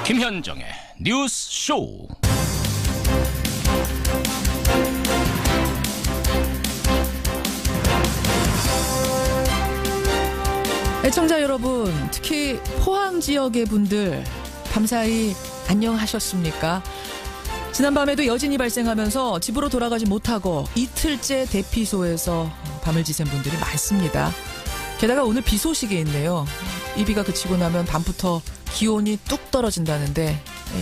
김현정의 뉴스 쇼. 애청자 여러분, 특히 포항 지역의 분들 밤사이 안녕하셨습니까? 지난밤에도 여진이 발생하면서 집으로 돌아가지 못하고 이틀째 대피소에서 밤을 지샌 분들이 많습니다. 게다가 오늘 비 소식이 있네요. 이 비가 그치고 나면 밤부터 기온이 뚝 떨어진다는데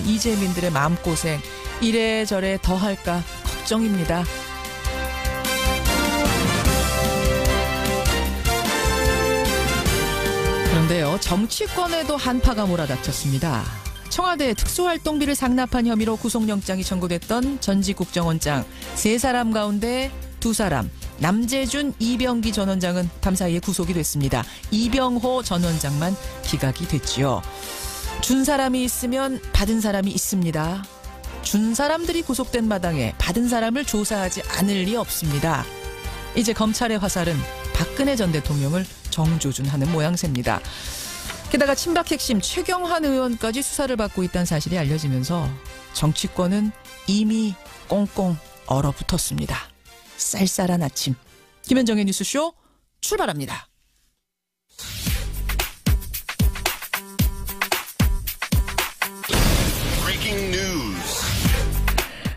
이재민들의 마음고생 이래저래 더할까 걱정입니다. 그런데요, 정치권에도 한파가 몰아닥쳤습니다. 청와대 특수활동비를 상납한 혐의로 구속영장이 청구됐던 전직 국정원장 3사람 가운데 2사람, 남재준, 이병기 전 원장은 밤사이에 구속이 됐습니다. 이병호 전 원장만 기각이 됐지요. 준 사람이 있으면 받은 사람이 있습니다. 준 사람들이 구속된 마당에 받은 사람을 조사하지 않을 리 없습니다. 이제 검찰의 화살은 박근혜 전 대통령을 정조준하는 모양새입니다. 게다가 친박 핵심 최경환 의원까지 수사를 받고 있다는 사실이 알려지면서 정치권은 이미 꽁꽁 얼어붙었습니다. 쌀쌀한 아침, 김현정의 뉴스쇼 출발합니다.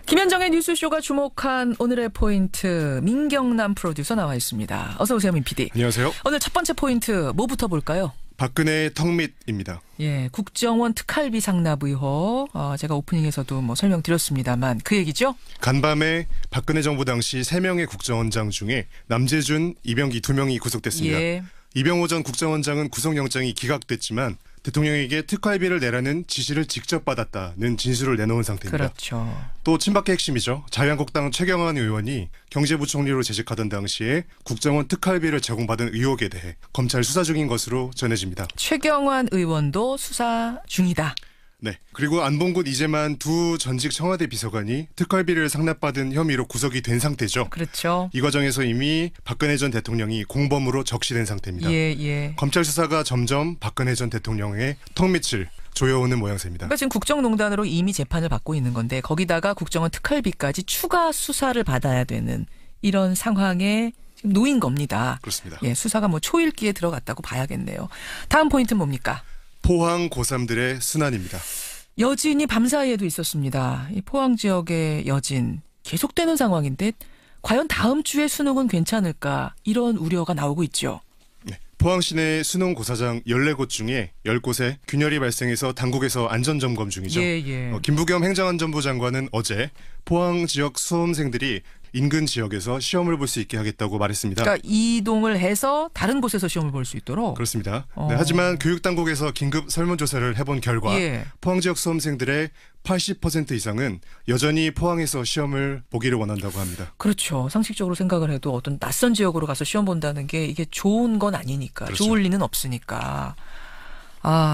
김현정의 뉴스쇼가 주목한 오늘의 포인트, 민경남 프로듀서 나와 있습니다. 어서 오세요, 민 PD. 안녕하세요. 오늘 첫 번째 포인트 뭐부터 볼까요? 박근혜의 턱밑입니다. 예, 국정원 특활비 상납 의혹. 제가 오프닝에서도 설명드렸습니다만 그 얘기죠? 간밤에 박근혜 정부 당시 3명의 국정원장 중에 남재준, 이병기 2명이 구속됐습니다. 예. 이병호 전 국정원장은 구속영장이 기각됐지만 대통령에게 특활비를 내라는 지시를 직접 받았다는 진술을 내놓은 상태입니다. 그렇죠. 또 친박의 핵심이죠. 자유한국당 최경환 의원이 경제부총리로 재직하던 당시에 국정원 특활비를 제공받은 의혹에 대해 검찰 수사 중인 것으로 전해집니다. 최경환 의원도 수사 중이다. 네. 그리고 안봉근 이재만 2 전직 청와대 비서관이 특활비를 상납받은 혐의로 구속이 된 상태죠. 그렇죠. 이 과정에서 이미 박근혜 전 대통령이 공범으로 적시된 상태입니다. 예. 검찰 수사가 점점 박근혜 전 대통령의 턱밑을 조여오는 모양새입니다. 그러니까 지금 국정농단으로 이미 재판을 받고 있는 건데 거기다가 국정원 특활비까지 추가 수사를 받아야 되는 이런 상황에 지금 놓인 겁니다. 그렇습니다. 예, 수사가 초일기에 들어갔다고 봐야겠네요. 다음 포인트는 뭡니까? 포항 고3들의 순환입니다. 여진이 밤사이에도 있었습니다. 이 포항 지역의 여진 계속되는 상황인데 과연 다음 주에 수능은 괜찮을까 이런 우려가 나오고 있죠. 네. 포항 시내 수능 고사장 14곳 중에 10곳에 균열이 발생해서 당국에서 안전점검 중이죠. 예. 김부겸 행정안전부 장관은 어제 포항 지역 수험생들이 인근 지역에서 시험을 볼 수 있게 하겠다고 말했습니다. 그러니까 이동을 해서 다른 곳에서 시험을 볼 수 있도록? 그렇습니다. 네, 하지만 교육당국에서 긴급 설문조사를 해본 결과 포항 지역 수험생들의 80% 이상은 여전히 포항에서 시험을 보기를 원한다고 합니다. 그렇죠. 상식적으로 생각을 해도 어떤 낯선 지역으로 가서 시험 본다는 게 이게 좋은 건 아니니까. 그렇죠. 좋을 리는 없으니까.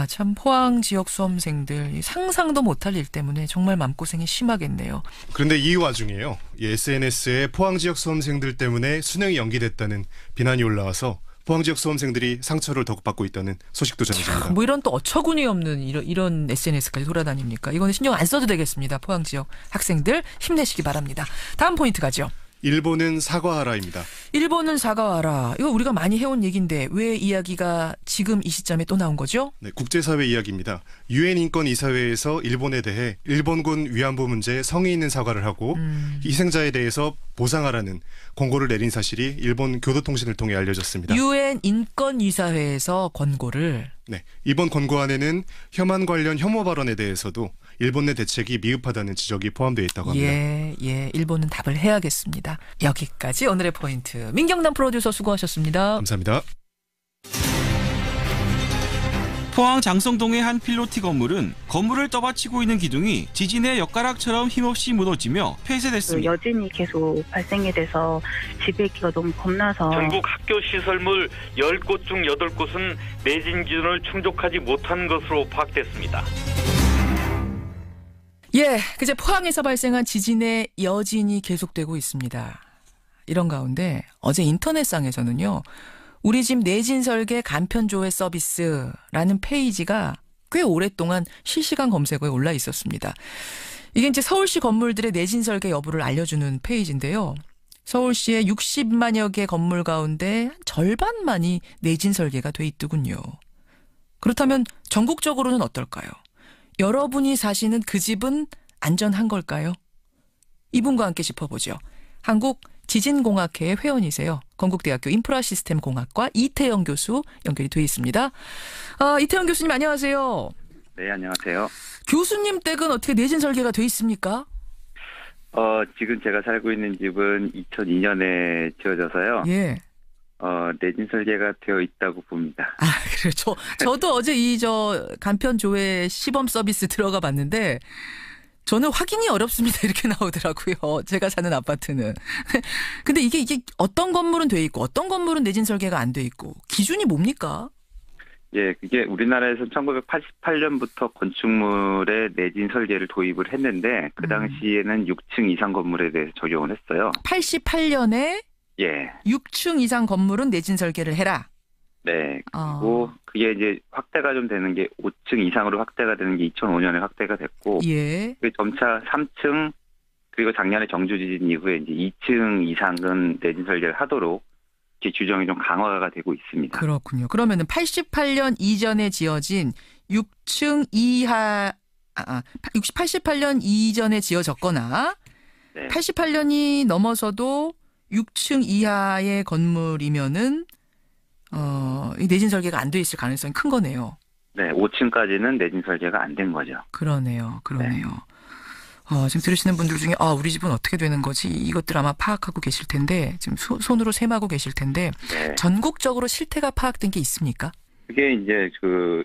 참 포항 지역 수험생들 상상도 못할 일 때문에 정말 마음고생이 심하겠네요. 그런데 이 와중에요. SNS에 포항 지역 수험생들 때문에 수능이 연기됐다는 비난이 올라와서 포항 지역 수험생들이 상처를 더욱 받고 있다는 소식도 전해집니다. 이런 또 어처구니 없는 이런 SNS까지 돌아다닙니까? 이거는 신경 안 써도 되겠습니다. 포항 지역 학생들 힘내시기 바랍니다. 다음 포인트 가죠. 일본은 사과하라입니다. 일본은 사과하라. 이거 우리가 많이 해온 얘기인데 왜 이야기가 지금 이 시점에 또 나온 거죠? 네, 국제사회 이야기입니다. 유엔 인권이사회에서 일본에 대해 일본군 위안부 문제에 성의 있는 사과를 하고 희생자에 대해서 보상하라는 권고를 내린 사실이 일본 교도통신을 통해 알려졌습니다. 유엔 인권이사회에서 권고를. 네, 이번 권고안에는 혐한 관련 혐오 발언에 대해서도 일본 내 대책이 미흡하다는 지적이 포함되어 있다고 합니다. 예, 일본은 답을 해야겠습니다. 여기까지 오늘의 포인트. 민경남 프로듀서 수고하셨습니다. 감사합니다. 포항 장성동의 한 필로티 건물은 건물을 떠받치고 있는 기둥이 지진의 엿가락처럼 힘없이 무너지며 폐쇄됐습니다. 여진이 계속 발생이 돼서 집에 있기가 너무 겁나서 전국 학교 시설물 10곳 중 8곳은 내진 기준을 충족하지 못한 것으로 파악됐습니다. 예, 그제 포항에서 발생한 지진의 여진이 계속되고 있습니다. 이런 가운데 어제 인터넷상에서는요. 우리 집 내진 설계 간편 조회 서비스라는 페이지가 꽤 오랫동안 실시간 검색어에 올라 있었습니다. 이게 이제 서울시 건물들의 내진 설계 여부를 알려주는 페이지인데요. 서울시의 60만여 개 건물 가운데 절반만이 내진 설계가 돼 있더군요. 그렇다면 전국적으로는 어떨까요? 여러분이 사시는 그 집은 안전한 걸까요? 이분과 함께 짚어보죠. 한국지진공학회의 회원이세요. 건국대학교 인프라시스템공학과 이태영 교수 연결이 돼 있습니다. 이태영 교수님 안녕하세요. 네, 안녕하세요. 교수님 댁은 어떻게 내진 설계가 돼 있습니까? 지금 제가 살고 있는 집은 2002년에 지어져서요. 예. 내진 설계가 되어 있다고 봅니다. 그래요. 저도 어제 간편 조회 시범 서비스 들어가 봤는데 저는 확인이 어렵습니다. 이렇게 나오더라고요. 제가 사는 아파트는. 근데 이게 어떤 건물은 돼 있고 어떤 건물은 내진 설계가 안 돼 있고 기준이 뭡니까? 예, 그게 우리나라에서 1988년부터 건축물의 내진 설계를 도입을 했는데 그 당시에는 6층 이상 건물에 대해서 적용을 했어요. 88년에 예. 6층 이상 건물은 내진 설계를 해라. 네. 그리고 그게 이제 확대가 좀 되는 게 5층 이상으로 확대가 되는 게 2005년에 확대가 됐고 예. 그게 점차 3층 그리고 작년에 정주 지진 이후에 이제 2층 이상은 내진 설계를 하도록 규정이 좀 강화가 되고 있습니다. 그렇군요. 그러면은 88년 이전에 지어진 6층 이하 88년 이전에 지어졌거나 네. 88년이 넘어서도 6층 이하의 건물이면은 이 내진 설계가 안 돼 있을 가능성이 큰 거네요. 네, 5층까지는 내진 설계가 안 된 거죠. 그러네요. 네. 지금 들으시는 분들 중에 우리 집은 어떻게 되는 거지? 이것들 아마 파악하고 계실 텐데 지금 손으로 셈하고 계실 텐데 네. 전국적으로 실태가 파악된 게 있습니까? 그게 이제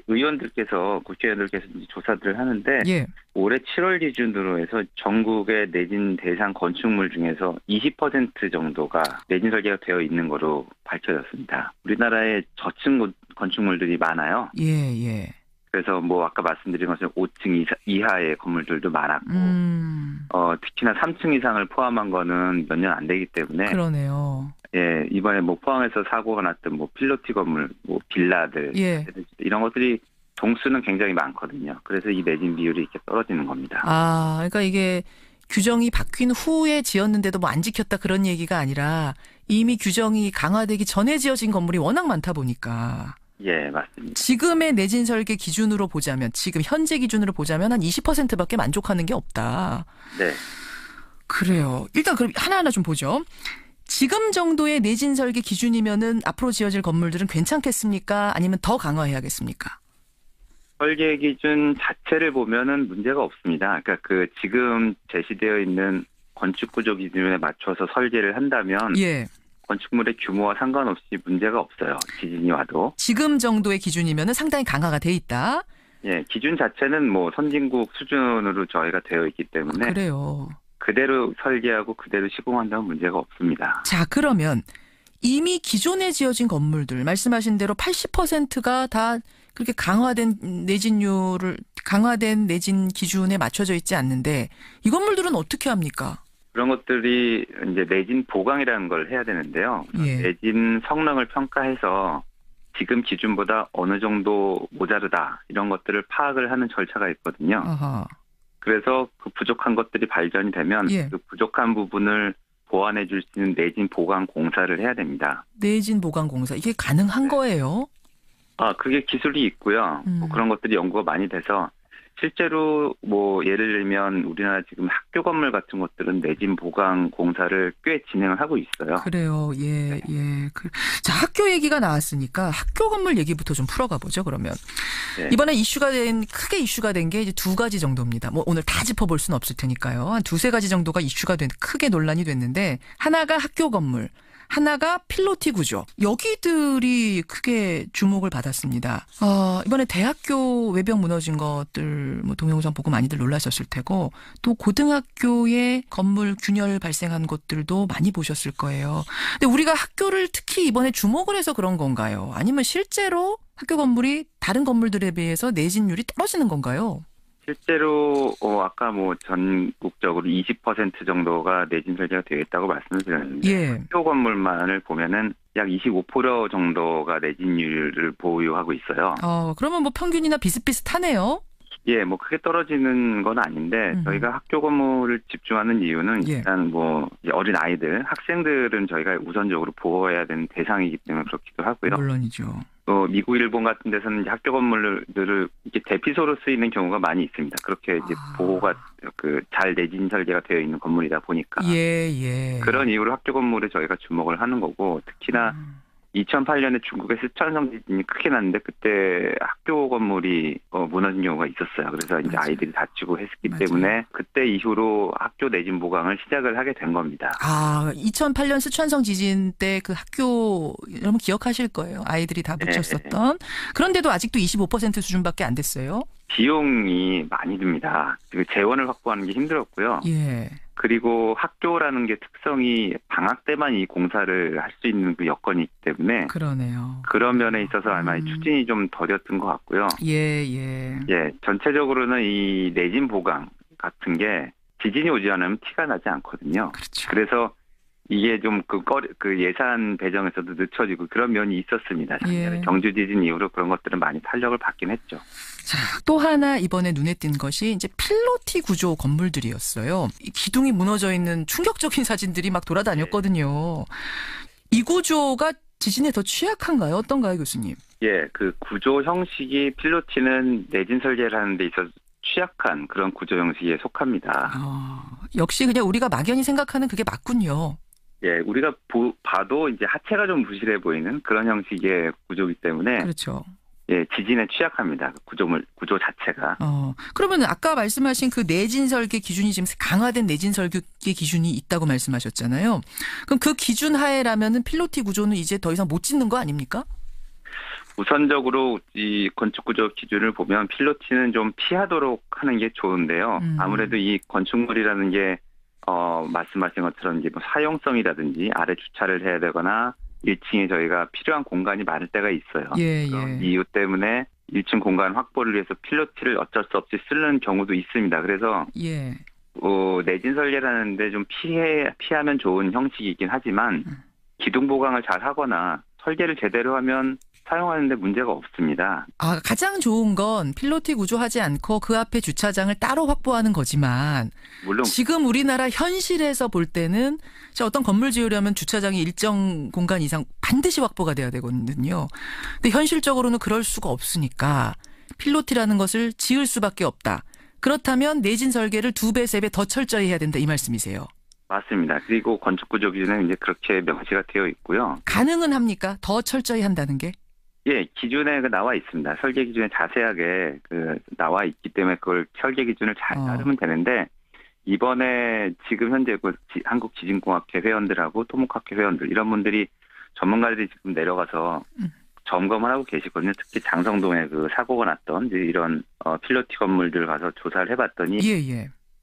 의원들께서 국회의원들께서 이제 조사들을 하는데 예. 올해 7월 기준으로 해서 전국의 내진 대상 건축물 중에서 20% 정도가 내진 설계가 되어 있는 거로 밝혀졌습니다. 우리나라에 저층 건축물들이 많아요. 예. 그래서 아까 말씀드린 것처럼 5층 이하의 건물들도 많았고 특히나 3층 이상을 포함한 거는 몇 년 안 되기 때문에 그러네요. 예, 이번에 포항에서 사고가 났던 필로티 건물, 빌라들 예. 이런 것들이 동수는 굉장히 많거든요. 그래서 이 내진 비율이 이렇게 떨어지는 겁니다. 그러니까 이게 규정이 바뀐 후에 지었는데도 안 지켰다 그런 얘기가 아니라 이미 규정이 강화되기 전에 지어진 건물이 워낙 많다 보니까. 예, 맞습니다. 지금의 내진 설계 기준으로 보자면 지금 현재 기준으로 보자면 한 20%밖에 만족하는 게 없다. 네. 그래요. 일단 그럼 하나하나 좀 보죠. 지금 정도의 내진 설계 기준이면은 앞으로 지어질 건물들은 괜찮겠습니까? 아니면 더 강화해야겠습니까? 설계 기준 자체를 보면은 문제가 없습니다. 그러니까 지금 제시되어 있는 건축 구조 기준에 맞춰서 설계를 한다면 예. 건축물의 규모와 상관없이 문제가 없어요. 지진이 와도. 지금 정도의 기준이면은 상당히 강화가 돼 있다. 예, 기준 자체는 선진국 수준으로 저희가 되어 있기 때문에 그래요. 그대로 설계하고 그대로 시공한다면 문제가 없습니다. 자, 그러면 이미 기존에 지어진 건물들 말씀하신 대로 80%가 다 그렇게 강화된 내진 기준에 맞춰져 있지 않는데 이 건물들은 어떻게 합니까? 그런 것들이 이제 내진 보강이라는 걸 해야 되는데요. 예. 내진 성능을 평가해서 지금 기준보다 어느 정도 모자르다 이런 것들을 파악을 하는 절차가 있거든요. 아하. 그래서 그 부족한 것들이 발견이 되면 예. 그 부족한 부분을 보완해 줄 수 있는 내진 보강 공사를 해야 됩니다. 내진 보강 공사 이게 가능한 거예요? 그게 기술이 있고요. 그런 것들이 연구가 많이 돼서 실제로 예를 들면 우리나라 지금 학교 건물 같은 것들은 내진 보강 공사를 꽤 진행을 하고 있어요. 그래요. 예. 자, 학교 얘기가 나왔으니까 학교 건물 얘기부터 좀 풀어가 보죠, 그러면. 네. 이번에 크게 이슈가 된 게 이제 두 가지 정도입니다. 오늘 다 짚어볼 수는 없을 테니까요. 한 두세 가지 정도가 이슈가 크게 논란이 됐는데 하나가 학교 건물, 하나가 필로티 구조. 여기들이 크게 주목을 받았습니다. 이번에 대학교 외벽 무너진 것들 동영상 보고 많이들 놀라셨을 테고 또 고등학교의 건물 균열 발생한 것들도 많이 보셨을 거예요. 근데 우리가 학교를 특히 이번에 주목을 해서 그런 건가요? 아니면 실제로 학교 건물이 다른 건물들에 비해서 내진율이 떨어지는 건가요? 실제로 아까 전국적으로 20% 정도가 내진 설계가 되어 있다고 말씀을 드렸는데 예. 학교 건물만을 보면은 약 25% 정도가 내진율을 보유하고 있어요. 그러면 뭐 평균이나 비슷비슷하네요. 예, 뭐 크게 떨어지는 건 아닌데 저희가 학교 건물을 집중하는 이유는 예. 일단 뭐 이제 어린 아이들, 학생들은 저희가 우선적으로 보호해야 되는 대상이기 때문에 그렇기도 하고요. 물론이죠. 또 미국, 일본 같은 데서는 이제 학교 건물들을 이렇게 대피소로 쓰이는 경우가 많이 있습니다. 그렇게 이제 보호가 잘 내진 설계가 되어 있는 건물이다 보니까 예. 그런 이유로 학교 건물에 저희가 주목을 하는 거고 특히나 2008년에 중국의 스촨성 지진이 크게 났는데 그때 학교 건물이 무너진 경우가 있었어요. 그래서 이제 맞아요. 아이들이 다치고 했기 맞아요. 때문에 그때 이후로 학교 내진 보강을 시작을 하게 된 겁니다. 2008년 스촨성 지진 때 그 학교 여러분 기억하실 거예요. 아이들이 다 묻혔었던. 그런데도 아직도 25% 수준밖에 안 됐어요. 비용이 많이 듭니다. 재원을 확보하는 게 힘들었고요. 예. 그리고 학교라는 게 특성이 방학 때만 이 공사를 할 수 있는 그 여건이 있기 때문에 그러네요. 그런 면에 있어서 아마 추진이 좀 더뎠던 것 같고요. 예. 예, 전체적으로는 이 내진 보강 같은 게 지진이 오지 않으면 티가 나지 않거든요. 그렇죠. 그래서 이게 좀 그 예산 배정에서도 늦춰지고 그런 면이 있었습니다. 작년에 예. 경주 지진 이후로 그런 것들은 많이 탄력을 받긴 했죠. 자, 또 하나 이번에 눈에 띈 것이 이제 필로티 구조 건물들이었어요. 이 기둥이 무너져 있는 충격적인 사진들이 막 돌아다녔거든요. 이 구조가 지진에 더 취약한가요? 어떤가요, 교수님? 예, 그 구조 형식이 필로티는 내진 설계를 하는 데 있어서 취약한 그런 구조 형식에 속합니다. 역시 그냥 우리가 막연히 생각하는 그게 맞군요. 예, 우리가 봐도 이제 하체가 좀 부실해 보이는 그런 형식의 구조이기 때문에 그렇죠. 예, 지진에 취약합니다. 구조 자체가. 그러면 아까 말씀하신 그 내진 설계 기준이 지금 강화된 내진 설계 기준이 있다고 말씀하셨잖아요. 그럼 그 기준 하에라면은 필로티 구조는 이제 더 이상 못 짓는 거 아닙니까? 우선적으로 이 건축 구조 기준을 보면 필로티는 좀 피하도록 하는 게 좋은데요. 아무래도 이 건축물이라는 게 말씀하신 것처럼 이제 뭐 사용성이라든지 아래 주차를 해야 되거나 1층에 저희가 필요한 공간이 많을 때가 있어요. 그런 이유 때문에 1층 공간 확보를 위해서 필로티를 어쩔 수 없이 쓰는 경우도 있습니다. 그래서 내진 설계라는데 좀 피하면 좋은 형식이긴 하지만 기둥 보강을 잘 하거나 설계를 제대로 하면 사용하는데 문제가 없습니다. 가장 좋은 건 필로티 구조하지 않고 그 앞에 주차장을 따로 확보하는 거지만 물론 지금 우리나라 현실에서 볼 때는 어떤 건물 지으려면 주차장이 일정 공간 이상 반드시 확보가 돼야 되거든요. 근데 현실적으로는 그럴 수가 없으니까 필로티라는 것을 지을 수밖에 없다. 그렇다면 내진 설계를 2배, 3배 더 철저히 해야 된다 이 말씀이세요. 맞습니다. 그리고 건축구조 기준에 이제 그렇게 명시가 되어 있고요. 가능은 합니까? 더 철저히 한다는 게? 예, 기준에 나와 있습니다. 설계 기준에 자세하게 나와 있기 때문에 그걸 설계 기준을 잘 따르면 되는데 이번에 지금 현재 한국지진공학회 회원들하고 토목학회 회원들 이런 분들이 전문가들이 지금 내려가서 점검을 하고 계시거든요. 특히 장성동에 그 사고가 났던 이런 필로티 건물들 가서 조사를 해봤더니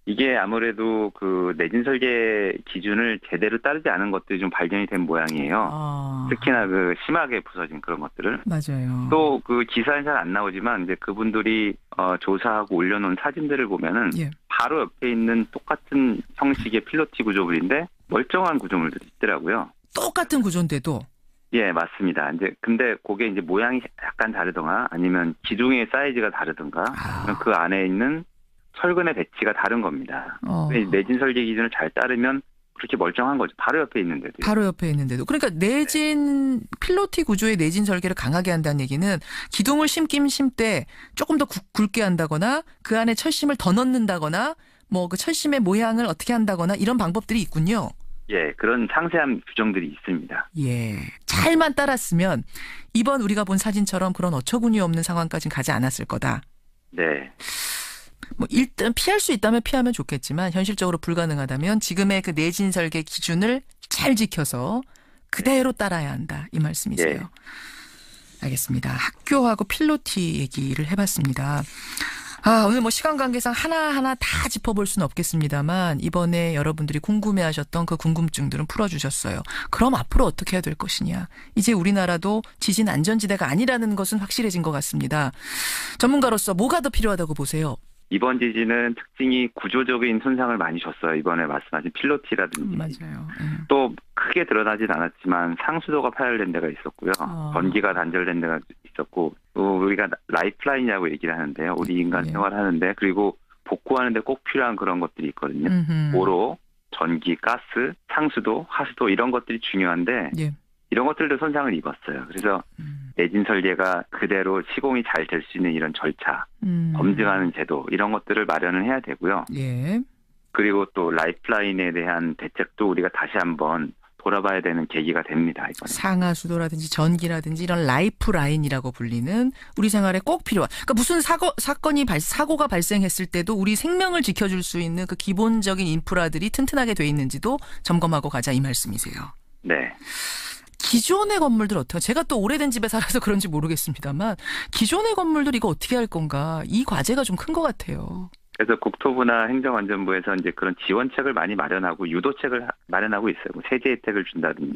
이게 아무래도 그 내진 설계 기준을 제대로 따르지 않은 것들이 좀 발견이 된 모양이에요. 특히나 그 심하게 부서진 그런 것들을. 맞아요. 또 그 기사는 잘 안 나오지만 이제 그분들이 조사하고 올려놓은 사진들을 보면은 바로 옆에 있는 똑같은 형식의 필로티 구조물인데 멀쩡한 구조물들이 있더라고요. 똑같은 구조인데도. 예, 맞습니다. 근데 그게 이제 모양이 약간 다르던가 아니면 기둥의 사이즈가 다르던가 그 안에 있는 철근의 배치가 다른 겁니다. 내진 설계 기준을 잘 따르면 그렇게 멀쩡한 거죠. 바로 옆에 있는데도. 바로 옆에 있는데도. 그러니까 내진 필로티 구조의 내진 설계를 강하게 한다는 얘기는 기둥을 심긴 심되 조금 더 굵게 한다거나 그 안에 철심을 더 넣는다거나 뭐 그 철심의 모양을 어떻게 한다거나 이런 방법들이 있군요. 예, 그런 상세한 규정들이 있습니다. 예, 잘만 따랐으면 이번 우리가 본 사진처럼 그런 어처구니 없는 상황까지는 가지 않았을 거다. 네. 뭐 일단 피할 수 있다면 피하면 좋겠지만 현실적으로 불가능하다면 지금의 그 내진 설계 기준을 잘 지켜서 그대로 따라야 한다 이 말씀이세요. 알겠습니다. 학교하고 필로티 얘기를 해봤습니다. 오늘 뭐 시간 관계상 하나하나 다 짚어볼 수는 없겠습니다만 이번에 여러분들이 궁금해하셨던 그 궁금증들은 풀어주셨어요. 그럼 앞으로 어떻게 해야 될 것이냐. 이제 우리나라도 지진 안전지대가 아니라는 것은 확실해진 것 같습니다. 전문가로서 뭐가 더 필요하다고 보세요? 이번 지진은 특징이 구조적인 손상을 많이 줬어요. 이번에 말씀하신 필로티라든지 맞아요. 또 크게 드러나진 않았지만 상수도가 파열된 데가 있었고요. 전기가 단절된 데가 있었고 또 우리가 라이프라인이라고 얘기를 하는데요. 우리 인간 예. 생활하는데 그리고 복구하는 데 꼭 필요한 그런 것들이 있거든요. 도로, 전기, 가스, 상수도, 하수도 이런 것들이 중요한데 예. 이런 것들도 손상을 입었어요. 그래서 내진 설계가 그대로 시공이 잘 될 수 있는 이런 절차, 검증하는 제도 이런 것들을 마련을 해야 되고요. 예. 그리고 또 라이프라인에 대한 대책도 우리가 다시 한번 돌아봐야 되는 계기가 됩니다. 이번에. 상하수도라든지 전기라든지 이런 라이프라인이라고 불리는 우리 생활에 꼭 필요한. 그러니까 무슨 사고가 발생했을 때도 우리 생명을 지켜줄 수 있는 그 기본적인 인프라들이 튼튼하게 돼 있는지도 점검하고 가자 이 말씀이세요. 네. 기존의 건물들 어떻게? 제가 또 오래된 집에 살아서 그런지 모르겠습니다만 기존의 건물들 이거 어떻게 할 건가? 이 과제가 좀 큰 것 같아요. 그래서 국토부나 행정안전부에서 이제 그런 지원책을 많이 마련하고 유도책을 마련하고 있어요. 뭐 세제 혜택을 준다든지.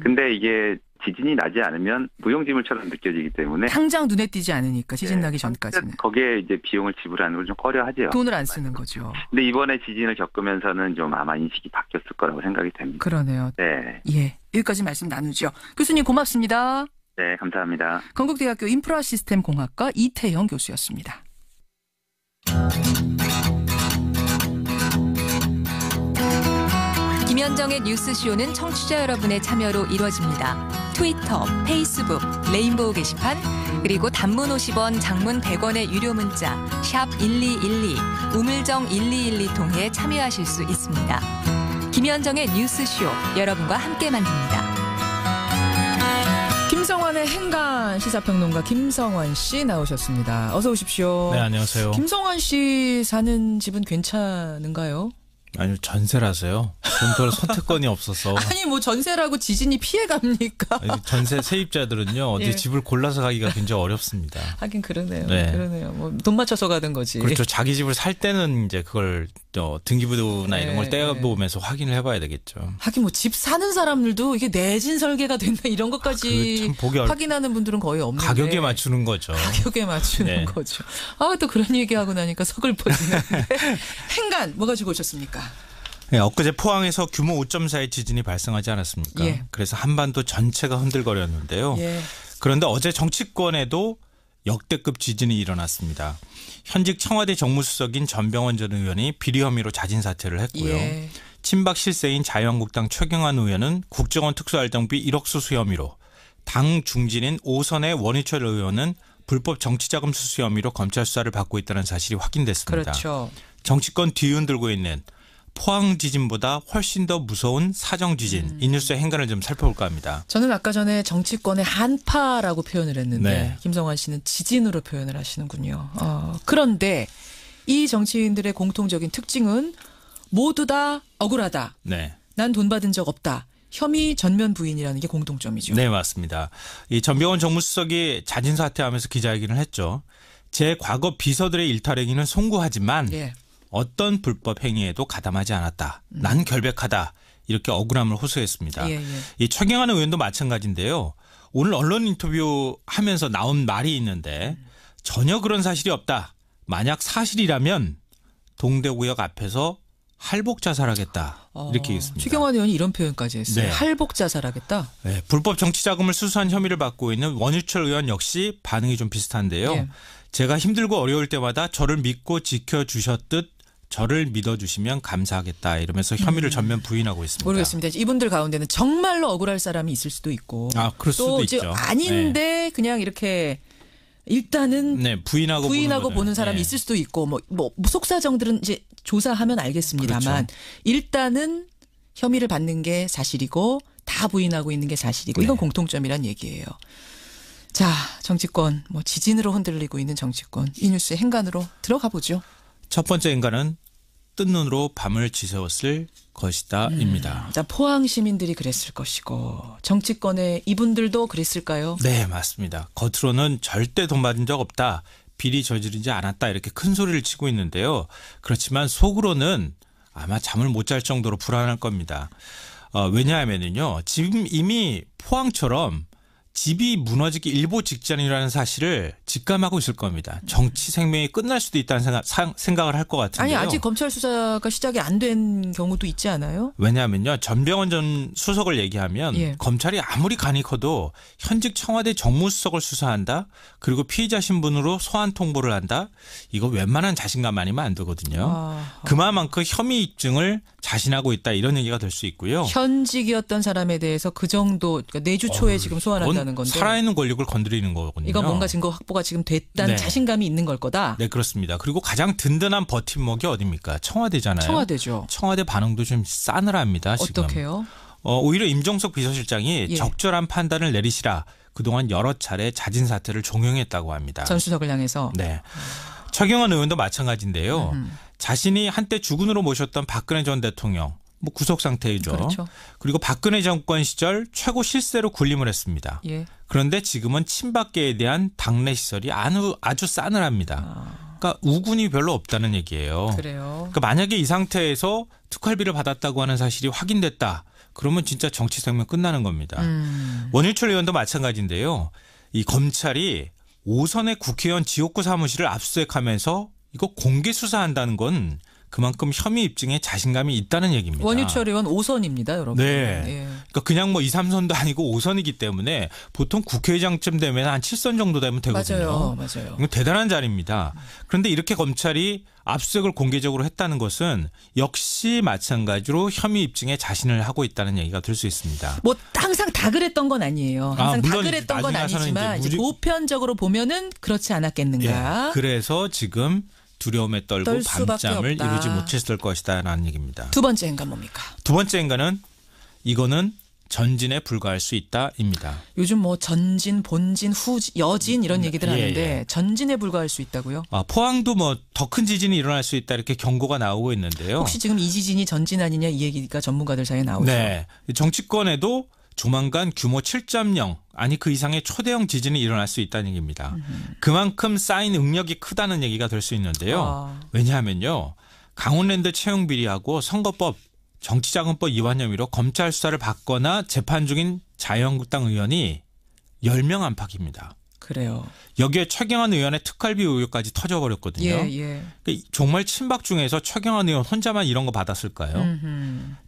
근데 이게 지진이 나지 않으면 무용지물처럼 느껴지기 때문에 당장 눈에 띄지 않으니까 지진 나기 전까지는. 거기에 이제 비용을 지불하는 걸 좀 꺼려하죠. 돈을 안 쓰는 거죠. 근데 이번에 지진을 겪으면서는 좀 아마 인식이 바뀌었을 거라고 생각이 됩니다. 그러네요. 네. 예. 여기까지 말씀 나누죠. 교수님 고맙습니다. 네, 감사합니다. 건국대학교 인프라시스템공학과 이태영 교수였습니다. 김현정의 뉴스쇼는 청취자 여러분의 참여로 이루어집니다. 트위터, 페이스북, 레인보우 게시판, 그리고 단문 50원, 장문 100원의 유료 문자 샵 1212, 우물정 1212 통해 참여하실 수 있습니다. 김현정의 뉴스쇼, 여러분과 함께 만듭니다. 김성환의 행간 시사평론가 김성환 씨 나오셨습니다. 어서 오십시오. 네, 안녕하세요. 김성환 씨 사는 집은 괜찮은가요? 아니요, 전세라서요. 좀 더 선택권이 없어서. 아니 뭐 전세라고 지진이 피해갑니까? 전세 세입자들은요, 예. 어디 집을 골라서 가기가 굉장히 어렵습니다. 하긴 그러네요. 네. 그러네요. 뭐 돈 맞춰서 가는 거지. 그렇죠. 자기 집을 살 때는 이제 그걸 등기부나 이런 걸 떼어보면서 확인을 해봐야 되겠죠. 하긴 뭐 집 사는 사람들도 이게 내진 설계가 된다 이런 것까지 참 보기 확인하는 분들은 거의 없는데. 가격에 맞추는 거죠. 가격에 맞추는 네. 거죠. 아, 또 그런 얘기하고 나니까 서글퍼지는데. 행간 뭐 가지고 오셨습니까? 네, 엊그제 포항에서 규모 5.4의 지진이 발생하지 않았습니까? 예. 그래서 한반도 전체가 흔들거렸는데요. 예. 그런데 어제 정치권에도 역대급 지진이 일어났습니다. 현직 청와대 정무수석인 전병헌 전 의원이 비리 혐의로 자진 사퇴를 했고요. 예. 친박 실세인 자유한국당 최경환 의원은 국정원 특수활동비 1억 수수 혐의로, 당 중진인 오선의 원희철 의원은 불법 정치자금 수수 혐의로 검찰 수사를 받고 있다는 사실이 확인됐습니다. 그렇죠. 정치권 뒤흔들고 있는 포항 지진보다 훨씬 더 무서운 사정 지진, 이 뉴스의 행간을 좀 살펴볼까 합니다. 저는 아까 전에 정치권의 한파라고 표현을 했는데 네. 김성환 씨는 지진으로 표현을 하시는군요. 그런데 이 정치인들의 공통적인 특징은 모두 다 억울하다. 네. 난 돈 받은 적 없다. 혐의 전면 부인이라는 게 공통점이죠. 네, 맞습니다. 이 전병헌 정무수석이 자진 사퇴하면서 기자회견을 했죠. 제 과거 비서들의 일탈행위는 송구하지만 예. 어떤 불법 행위에도 가담하지 않았다. 난 결백하다. 이렇게 억울함을 호소했습니다. 예, 예. 이 최경환 의원도 마찬가지인데요. 오늘 언론 인터뷰 하면서 나온 말이 있는데 전혀 그런 사실이 없다. 만약 사실이라면 동대구역 앞에서 할복 자살하겠다. 이렇게 얘기했습니다. 최경환 의원이 이런 표현까지 했어요. 네. 할복 자살하겠다. 네, 불법 정치자금을 수수한 혐의를 받고 있는 원유철 의원 역시 반응이 좀 비슷한데요. 예. 제가 힘들고 어려울 때마다 저를 믿고 지켜주셨듯 저를 믿어주시면 감사하겠다 이러면서 혐의를 전면 부인하고 있습니다. 모르겠습니다. 이분들 가운데는 정말로 억울할 사람이 있을 수도 있고 그럴 수도 또 있죠. 아닌데 네. 그냥 이렇게 일단은 네, 부인하고 보는 사람이 네. 있을 수도 있고 뭐 속사정들은 이제 조사하면 알겠습니다만 그렇죠. 일단은 혐의를 받는 게 사실이고 다 부인하고 있는 게 사실이고 이건 네. 공통점이란 얘기예요. 자, 정치권 뭐 지진으로 흔들리고 있는 정치권 이 뉴스의 행간으로 들어가 보죠. 첫 번째 인간은 뜬 눈으로 밤을 지새웠을 것이다입니다. 자, 포항 시민들이 그랬을 것이고 정치권의 이분들도 그랬을까요? 네, 맞습니다. 겉으로는 절대 돈 받은 적 없다. 비리 저지르지 않았다. 이렇게 큰 소리를 치고 있는데요. 그렇지만 속으로는 아마 잠을 못 잘 정도로 불안할 겁니다. 왜냐하면요. 지금 이미 포항처럼 집이 무너지기 일보 직전이라는 사실을 직감하고 있을 겁니다. 정치 생명이 끝날 수도 있다는 생각을 할 것 같은데요. 아니 아직 검찰 수사가 시작이 안 된 경우도 있지 않아요? 왜냐하면요. 전병헌 전 수석을 얘기하면 예. 검찰이 아무리 간이 커도 현직 청와대 정무수석을 수사한다. 그리고 피의자 신분으로 소환 통보를 한다. 이거 웬만한 자신감 아니면 안 되거든요. 그만큼 혐의 입증을 자신하고 있다 이런 얘기가 될 수 있고요. 현직이었던 사람에 대해서 그 정도 그러니까 내주 초에 지금 소환한다는 건데 살아있는 권력을 건드리는 거거든요. 이건 뭔가 증거 확보가 지금 됐다는 네. 자신감이 있는 걸 거다. 네, 그렇습니다. 그리고 가장 든든한 버팀목이 어디입니까? 청와대잖아요. 청와대죠. 청와대 반응도 좀 싸늘합니다. 지금. 어떻게요? 오히려 임종석 비서실장이 예. 적절한 판단을 내리시라 그동안 여러 차례 자진 사퇴를 종용했다고 합니다. 전 수석을 향해서. 네. 최경환 의원도 마찬가지인데요. 자신이 한때 주군으로 모셨던 박근혜 전 대통령 뭐 구속 상태이죠. 그렇죠. 그리고 박근혜 정권 시절 최고 실세로 군림을 했습니다. 예. 그런데 지금은 친박계에 대한 당내 시설이 아주 싸늘합니다. 그러니까 우군이 별로 없다는 얘기예요. 그래요. 그러니까 만약에 이 상태에서 특활비를 받았다고 하는 사실이 확인됐다. 그러면 진짜 정치 생명 끝나는 겁니다. 원유철 의원도 마찬가지인데요. 이 검찰이 5선의 국회의원 지옥구 사무실을 압수수색하면서 이거 공개 수사한다는 건 그만큼 혐의 입증에 자신감이 있다는 얘기입니다. 원유철 의원 5선입니다, 여러분. 네. 예. 그러니까 그냥 뭐 2, 3선도 아니고 5선이기 때문에 보통 국회의장쯤 되면 한 7선 정도 되면 되거든요. 맞아요. 이건 대단한 자리입니다. 그런데 이렇게 검찰이 압수수색을 공개적으로 했다는 것은 역시 마찬가지로 혐의 입증에 자신을 하고 있다는 얘기가 될 수 있습니다. 뭐 항상 다 그랬던 건 아니에요. 항상 다 물론 그랬던 건 나중에 가서는 아니지만 이제 이제 보편적으로 보면은 그렇지 않았겠는가. 예, 그래서 지금 두려움에 떨고 떨 수밖에 밤잠을 없다. 이루지 못했을 것이다라는 얘기입니다. 두 번째 행간 뭡니까? 두 번째 행간은 이거는 전진에 불과할 수 있다입니다. 요즘 뭐 전진, 본진, 후진, 여진 이런 얘기들 하는데 예. 전진에 불과할 수 있다고요? 포항도 뭐 더 큰 지진이 일어날 수 있다 이렇게 경고가 나오고 있는데요. 혹시 지금 이 지진이 전진 아니냐 이 얘기가 전문가들 사이에 나오죠. 네. 정치권에도 조만간 규모 7.0 아니 그 이상의 초대형 지진이 일어날 수 있다는 얘기입니다. 그만큼 쌓인 응력이 크다는 얘기가 될 수 있는데요. 왜냐하면요. 강원랜드 채용 비리하고 선거법 정치자금법 위반 혐의로 검찰 수사를 받거나 재판 중인 자유한국당 의원이 10명 안팎입니다. 그래요. 여기에 최경환 의원의 특활비 의혹까지 터져버렸거든요. 예. 그러니까 정말 친박 중에서 최경환 의원 혼자만 이런 거 받았을까요?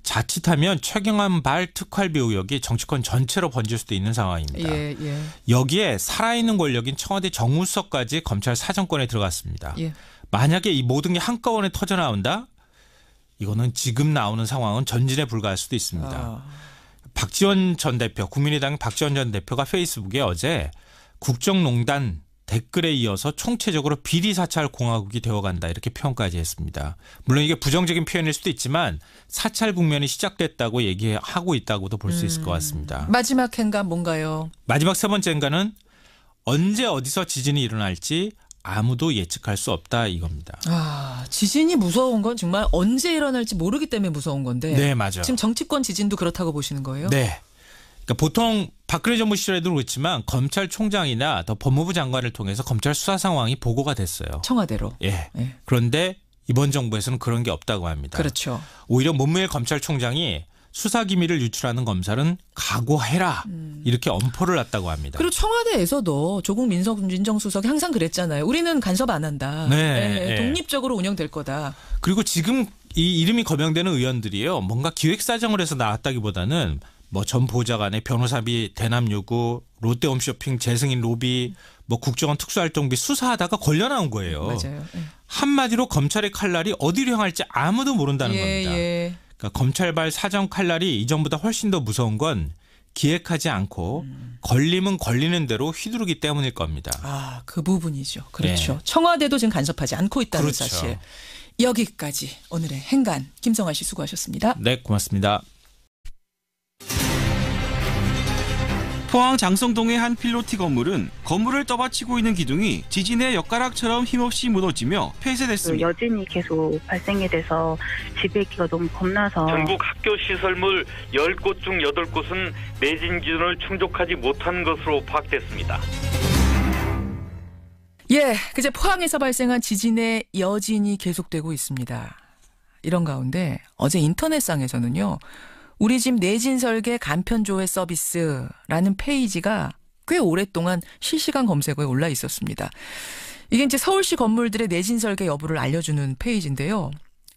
자칫하면 최경환 발 특활비 의혹이 정치권 전체로 번질 수도 있는 상황입니다. 예. 여기에 살아있는 권력인 청와대 정무수석까지 검찰 사정권에 들어갔습니다. 예. 만약에 이 모든 게 한꺼번에 터져나온다? 이거는 지금 나오는 상황은 전진에 불과할 수도 있습니다. 박지원 전 대표, 국민의당 박지원 전 대표가 페이스북에 어제 국정농단 댓글에 이어서 총체적으로 비리사찰 공화국이 되어간다 이렇게 표현까지 했습니다. 물론 이게 부정적인 표현일 수도 있지만 사찰 국면이 시작됐다고 얘기하고 있다고도 볼 수 있을 것 같습니다. 마지막 행간 뭔가요? 마지막 세 번째 행간은 언제 어디서 지진이 일어날지 아무도 예측할 수 없다 이겁니다. 지진이 무서운 건 정말 언제 일어날지 모르기 때문에 무서운 건데. 네, 맞아요. 지금 정치권 지진도 그렇다고 보시는 거예요? 네. 그러니까 보통 박근혜 정부 시절에도 그렇지만 검찰총장이나 더 법무부 장관을 통해서 검찰 수사 상황이 보고가 됐어요. 청와대로. 예. 그런데 이번 정부에서는 그런 게 없다고 합니다. 그렇죠. 오히려 문무일 검찰총장이 수사 기밀을 유출하는 검찰은 각오해라 이렇게 엄포를 놨다고 합니다. 그리고 청와대에서도 조국 민정수석이 항상 그랬잖아요. 우리는 간섭 안 한다. 네. 독립적으로 운영될 거다. 그리고 지금 이 이름이 거명되는 의원들이요. 뭔가 기획사정을 해서 나왔다기보다는 뭐 전 보좌관의 변호사비 대남 요구, 롯데홈쇼핑 재승인 로비, 뭐 국정원 특수활동비 수사하다가 걸려 나온 거예요. 맞아요. 한마디로 검찰의 칼날이 어디로 향할지 아무도 모른다는 겁니다. 그러니까 검찰발 사정 칼날이 이전보다 훨씬 더 무서운 건 기획하지 않고 걸리면 걸리는 대로 휘두르기 때문일 겁니다. 그 부분이죠. 그렇죠. 청와대도 지금 간섭하지 않고 있다는 그렇죠. 사실. 여기까지 오늘의 행간 김성환 씨 수고하셨습니다. 네, 고맙습니다. 포항 장성동의 한 필로티 건물은 건물을 떠받치고 있는 기둥이 지진의 엿가락처럼 힘없이 무너지며 폐쇄됐습니다. 여진이 계속 발생이 돼서 집에 있기가 너무 겁나서 전국 학교 시설물 10곳 중 8곳은 내진 기준을 충족하지 못한 것으로 파악됐습니다. 그제 포항에서 발생한 지진의 여진이 계속되고 있습니다. 이런 가운데 어제 인터넷상에서는요. 우리 집 내진 설계 간편 조회 서비스라는 페이지가 꽤 오랫동안 실시간 검색어에 올라 있었습니다. 이게 이제 서울시 건물들의 내진 설계 여부를 알려주는 페이지인데요.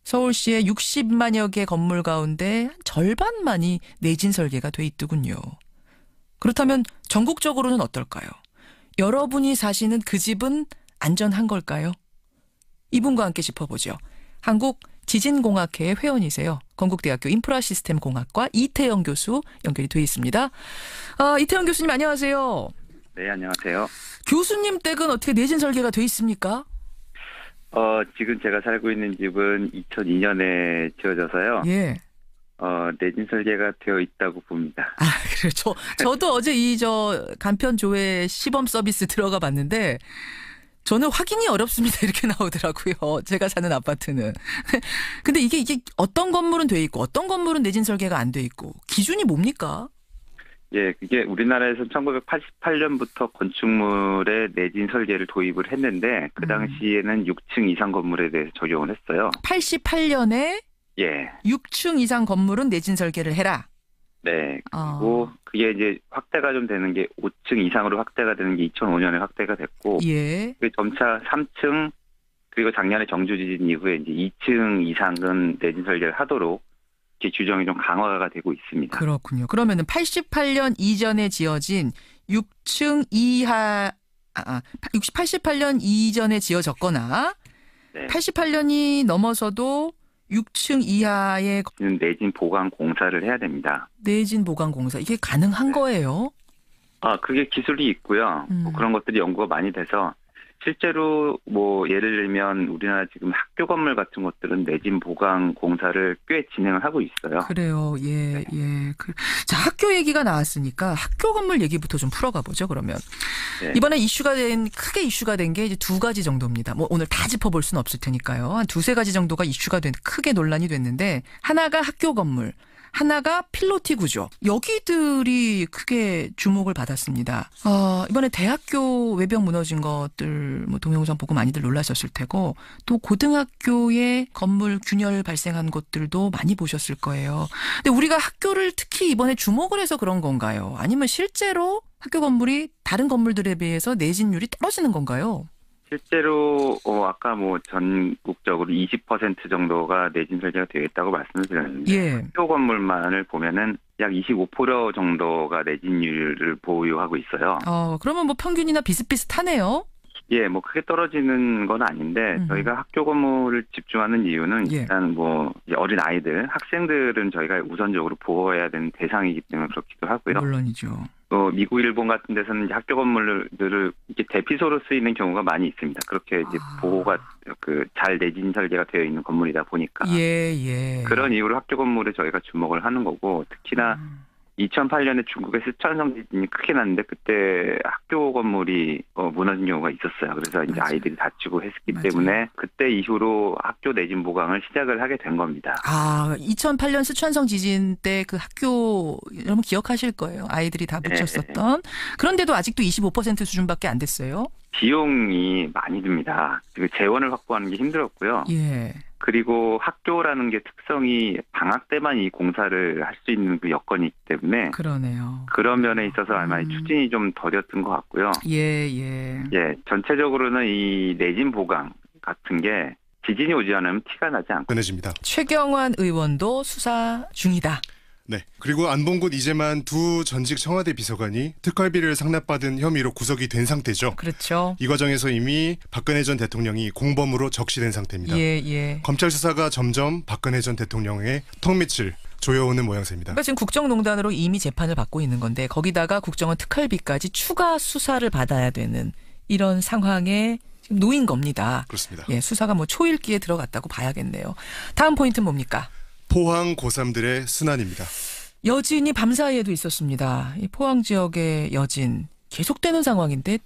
서울시의 60만여 개 건물 가운데 절반만이 내진 설계가 돼 있더군요. 그렇다면 전국적으로는 어떨까요? 여러분이 사시는 그 집은 안전한 걸까요? 이분과 함께 짚어보죠. 한국지진공학회의 회원이세요. 건국대학교 인프라시스템공학과 이태영 교수 연결이 돼 있습니다. 이태영 교수님 안녕하세요. 네, 안녕하세요. 교수님 댁은 어떻게 내진 설계가 돼 있습니까? 지금 제가 살고 있는 집은 2002년에 지어져서요. 예. 내진 설계가 되어 있다고 봅니다. 그래요. 저도 어제 간편 조회 시범 서비스 들어가 봤는데 저는 확인이 어렵습니다. 이렇게 나오더라고요. 제가 사는 아파트는. 근데 이게 어떤 건물은 돼 있고 어떤 건물은 내진 설계가 안 돼 있고 기준이 뭡니까? 예, 그게 우리나라에서 1988년부터 건축물에 내진 설계를 도입을 했는데 그 당시에는 6층 이상 건물에 대해서 적용을 했어요. 88년에 예. 6층 이상 건물은 내진 설계를 해라. 네. 그리고 그게 이제 확대가 좀 되는 게 5층 이상으로 확대가 되는 게 2005년에 확대가 됐고 예. 점차 3층 그리고 작년에 정주 지진 이후에 이제 2층 이상은 내진 설계를 하도록 이렇게 규정이 좀 강화가 되고 있습니다. 그렇군요. 그러면은 88년 이전에 지어진 6층 이하 88년 이전에 지어졌거나 네. 88년이 넘어서도 6층 이하의 내진 보강 공사를 해야 됩니다. 내진 보강 공사 이게 가능한 거예요? 그게 기술이 있고요. 뭐 그런 것들이 연구가 많이 돼서 실제로 뭐 예를 들면 우리나라 지금 학교 건물 같은 것들은 내진 보강 공사를 꽤 진행을 하고 있어요. 그래요. 예, 예. 자, 학교 얘기가 나왔으니까 학교 건물 얘기부터 좀 풀어가 보죠, 그러면. 네. 이번에 크게 이슈가 된 게 이제 두 가지 정도입니다. 뭐 오늘 다 짚어볼 수는 없을 테니까요. 한 두세 가지 정도가 이슈가 크게 논란이 됐는데 하나가 학교 건물, 하나가 필로티 구조. 여기들이 크게 주목을 받았습니다. 이번에 대학교 외벽 무너진 것들 뭐 동영상 보고 많이들 놀라셨을 테고 또 고등학교의 건물 균열 발생한 것들도 많이 보셨을 거예요. 근데 우리가 학교를 특히 이번에 주목을 해서 그런 건가요? 아니면 실제로 학교 건물이 다른 건물들에 비해서 내진율이 떨어지는 건가요? 실제로 아까 뭐 전국적으로 20% 정도가 내진 설계가 되어 있다고 말씀을 드렸는데 예. 학교 건물만을 보면은 약 25% 정도가 내진율을 보유하고 있어요. 그러면 뭐 평균이나 비슷비슷하네요. 예, 뭐 크게 떨어지는 건 아닌데 저희가 학교 건물을 집중하는 이유는 일단 뭐 어린 아이들, 학생들은 저희가 우선적으로 보호해야 되는 대상이기 때문에 그렇기도 하고요. 물론이죠. 미국, 일본 같은 데서는 이제 학교 건물들을 이렇게 대피소로 쓰이는 경우가 많이 있습니다. 그렇게 이제 보호가 잘 내진 설계가 되어 있는 건물이다 보니까. 예. 그런 이유로 학교 건물에 저희가 주목을 하는 거고 특히나 2008년에 중국의 스촨성 지진이 크게 났는데 그때 학교 건물이 무너진 경우가 있었어요. 그래서 이제 맞아요. 아이들이 다치고 했기 맞아요. 때문에 그때 이후로 학교 내진 보강을 시작을 하게 된 겁니다. 2008년 스촨성 지진 때 그 학교 여러분 기억하실 거예요. 아이들이 다 묻혔었던. 그런데도 아직도 25% 수준밖에 안 됐어요. 비용이 많이 듭니다. 재원을 확보하는 게 힘들었고요. 예. 그리고 학교라는 게 특성이 방학 때만 이 공사를 할 수 있는 그 여건이 있기 때문에 그러네요. 그런 면에 있어서 아마 추진이 좀 더뎠던 것 같고요. 예. 전체적으로는 이 내진 보강 같은 게 지진이 오지 않으면 티가 나지 않고 끊어집니다. 최경환 의원도 수사 중이다. 네. 그리고 안봉근 이재만 두 전직 청와대 비서관이 특활비를 상납받은 혐의로 구속이 된 상태죠. 그렇죠. 이 과정에서 이미 박근혜 전 대통령이 공범으로 적시된 상태입니다. 예. 검찰 수사가 점점 박근혜 전 대통령의 턱밑을 조여오는 모양새입니다. 그러니까 지금 국정농단으로 이미 재판을 받고 있는 건데 거기다가 국정원 특활비까지 추가 수사를 받아야 되는 이런 상황에 지금 놓인 겁니다. 그렇습니다. 예, 수사가 뭐 초읽기에 들어갔다고 봐야겠네요. 다음 포인트는 뭡니까? 포항 고3들의 순환입니다. 여진이 밤사이에도 있었습니다. 이 포항 지역의 여진 계속되는 상황인데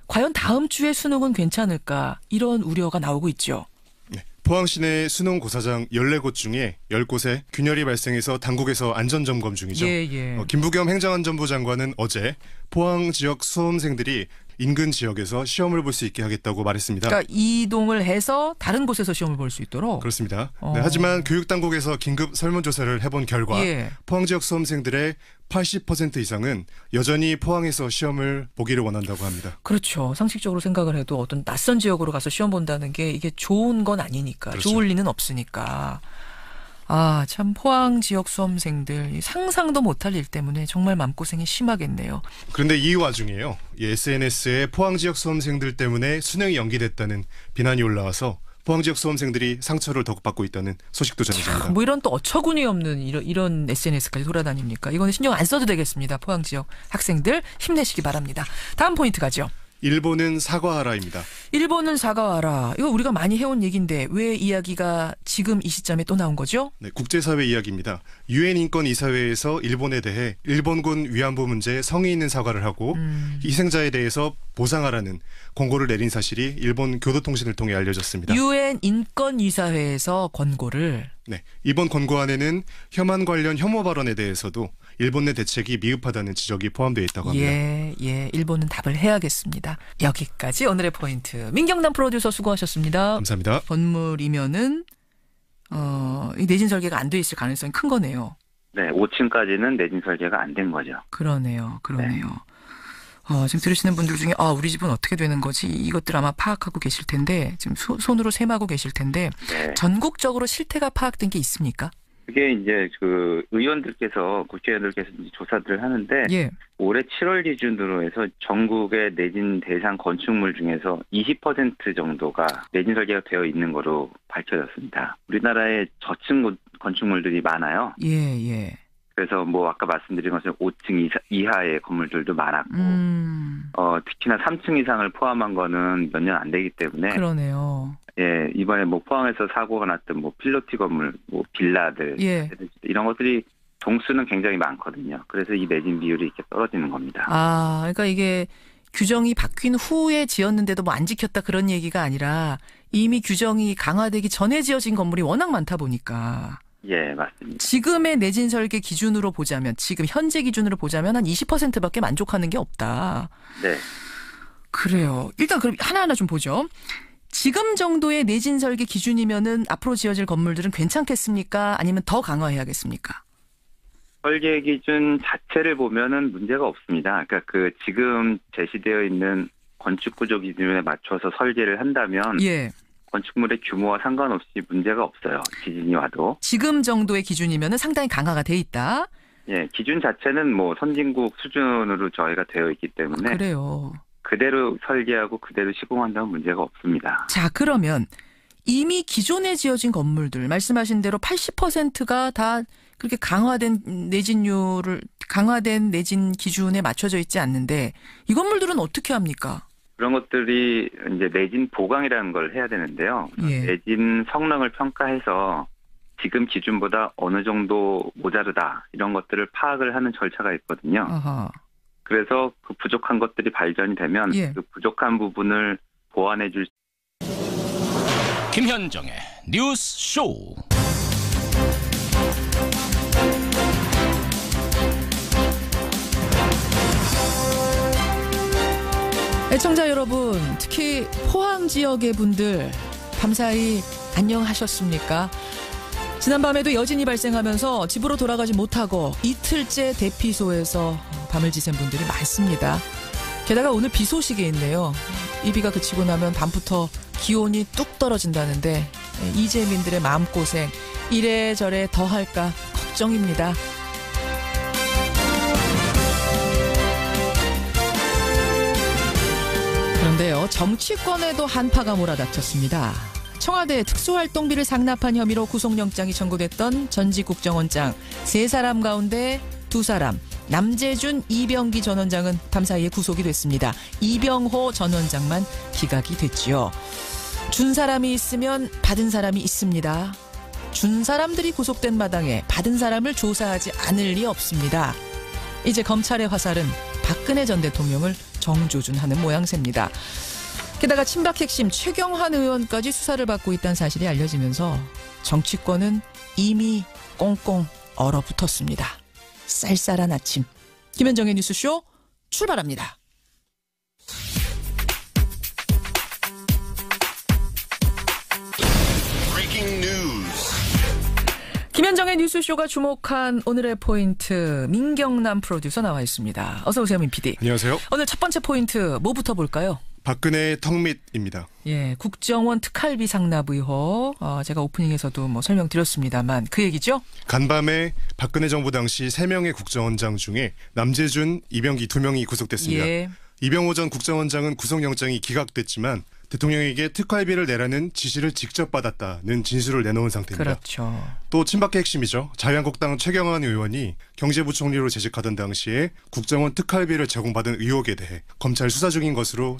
과연 다음 주에 수능은 괜찮을까 이런 우려가 나오고 있죠. 네, 포항시 내 수능 고사장 14곳 중에 10곳에 균열이 발생해서 당국에서 안전점검 중이죠. 예. 김부겸 행정안전부 장관은 어제 포항 지역 수험생들이 인근 지역에서 시험을 볼 수 있게 하겠다고 말했습니다. 그러니까 이동을 해서 다른 곳에서 시험을 볼 수 있도록. 그렇습니다. 네, 하지만 교육당국에서 긴급 설문조사를 해본 결과 예. 포항 지역 수험생들의 80% 이상은 여전히 포항에서 시험을 보기를 원한다고 합니다. 그렇죠. 상식적으로 생각을 해도 어떤 낯선 지역으로 가서 시험 본다는 게 이게 좋은 건 아니니까. 그렇죠. 좋을 리는 없으니까. 아, 참 포항 지역 수험생들 상상도 못할 일 때문에 정말 마음고생이 심하겠네요. 그런데 이 와중에요. 이 SNS에 포항 지역 수험생들 때문에 수능이 연기됐다는 비난이 올라와서 포항 지역 수험생들이 상처를 더욱 받고 있다는 소식도 전해집니다. 뭐 이런 또 어처구니 없는 이런 SNS까지 돌아다닙니까? 이거는 신경 안 써도 되겠습니다. 포항 지역 학생들 힘내시기 바랍니다. 다음 포인트 가죠. 일본은 사과하라입니다. 일본은 사과하라. 이거 우리가 많이 해온 얘기인데 왜 이야기가 지금 이 시점에 또 나온 거죠? 네, 국제사회 이야기입니다. 유엔 인권 이사회에서 일본에 대해 일본군 위안부 문제에 성의 있는 사과를 하고 희생자에 대해서 보상하라는 권고를 내린 사실이 일본 교도통신을 통해 알려졌습니다. 유엔 인권 이사회에서 권고를. 네, 이번 권고안에는 혐한 관련 혐오 발언에 대해서도 일본 내 대책이 미흡하다는 지적이 포함되어 있다고 합니다. 예, 일본은 답을 해야겠습니다. 여기까지 오늘의 포인트. 민경남 프로듀서 수고하셨습니다. 감사합니다. 건물이면은 이 내진 설계가 안 돼 있을 가능성이 큰 거네요. 네, 5층까지는 내진 설계가 안 된 거죠. 그러네요. 지금 들으시는 분들 중에 우리 집은 어떻게 되는 거지? 이것들 아마 파악하고 계실 텐데 지금 손으로 셈하고 계실 텐데 네. 전국적으로 실태가 파악된 게 있습니까? 그게 이제 그 국회의원들께서 이제 조사들을 하는데 예. 올해 7월 기준으로 해서 전국의 내진 대상 건축물 중에서 20% 정도가 내진 설계가 되어 있는 거로 밝혀졌습니다. 우리나라에 저층 건축물들이 많아요. 예. 그래서 뭐 아까 말씀드린 것처럼 5층 이하의 건물들도 많았고 특히나 3층 이상을 포함한 거는 몇 년 안 되기 때문에 그러네요. 예, 이번에 뭐 포항에서 사고가 났던 뭐 필로티 건물, 뭐 빌라들 예. 이런 것들이 동수는 굉장히 많거든요. 그래서 이 내진 비율이 이렇게 떨어지는 겁니다. 그러니까 이게 규정이 바뀐 후에 지었는데도 뭐 안 지켰다 그런 얘기가 아니라 이미 규정이 강화되기 전에 지어진 건물이 워낙 많다 보니까. 예, 맞습니다. 지금의 내진 설계 기준으로 보자면, 지금 현재 기준으로 보자면 한 20%밖에 만족하는 게 없다. 네. 그래요. 일단 그럼 하나하나 좀 보죠. 지금 정도의 내진 설계 기준이면은 앞으로 지어질 건물들은 괜찮겠습니까? 아니면 더 강화해야겠습니까? 설계 기준 자체를 보면은 문제가 없습니다. 그러니까 그 지금 제시되어 있는 건축 구조 기준에 맞춰서 설계를 한다면 예. 건축물의 규모와 상관없이 문제가 없어요. 지진이 와도. 지금 정도의 기준이면은 상당히 강화가 돼 있다. 예, 기준 자체는 뭐 선진국 수준으로 저희가 되어 있기 때문에 그래요. 그대로 설계하고 그대로 시공한다면 문제가 없습니다. 자, 그러면 이미 기존에 지어진 건물들 말씀하신 대로 80%가 다 그렇게 강화된 내진 기준에 맞춰져 있지 않는데 이 건물들은 어떻게 합니까? 그런 것들이 이제 내진 보강이라는 걸 해야 되는데요. 예. 내진 성능을 평가해서 지금 기준보다 어느 정도 모자르다 이런 것들을 파악을 하는 절차가 있거든요. 아하. 그래서 그 부족한 것들이 발견이 되면 예. 그 부족한 부분을 보완해 줄 김현정의 뉴스 쇼. 애청자 여러분, 특히 포항 지역의 분들 밤사이 안녕하셨습니까? 지난밤에도 여진이 발생하면서 집으로 돌아가지 못하고 이틀째 대피소에서 밤을 지샌 분들이 많습니다. 게다가 오늘 비 소식이 있네요. 이 비가 그치고 나면 밤부터 기온이 뚝 떨어진다는데 이재민들의 마음고생 이래저래 더할까 걱정입니다. 그런데요, 정치권에도 한파가 몰아닥쳤습니다. 청와대 특수활동비를 상납한 혐의로 구속영장이 청구됐던 전직 국정원장 3사람 가운데 2사람, 남재준, 이병기 전 원장은 밤사이에 구속이 됐습니다. 이병호 전 원장만 기각이 됐지요. 준 사람이 있으면 받은 사람이 있습니다. 준 사람들이 구속된 마당에 받은 사람을 조사하지 않을 리 없습니다. 이제 검찰의 화살은 박근혜 전 대통령을 정조준하는 모양새입니다. 게다가 친박 핵심 최경환 의원까지 수사를 받고 있다는 사실이 알려지면서 정치권은 이미 꽁꽁 얼어붙었습니다. 쌀쌀한 아침, 김현정의 뉴스쇼 출발합니다. 김현정의 뉴스쇼가 주목한 오늘의 포인트 민경남 프로듀서 나와 있습니다. 어서 오세요, 민 PD. 안녕하세요. 오늘 첫 번째 포인트 뭐부터 볼까요? 박근혜의 턱밑입니다. 예, 국정원 특활비 상납 의혹. 제가 오프닝에서도 뭐 설명드렸습니다만 그 얘기죠? 간밤에 박근혜 정부 당시 3명의 국정원장 중에 남재준, 이병기 2명이 구속됐습니다. 예. 이병호 전 국정원장은 구속영장이 기각됐지만 대통령에게 특활비를 내라는 지시를 직접 받았다는 진술을 내놓은 상태입니다. 그렇죠. 또 친박의 핵심이죠. 자유한국당 최경환 의원이 경제부총리로 재직하던 당시에 국정원 특활비를 제공받은 의혹에 대해 검찰 수사 중인 것으로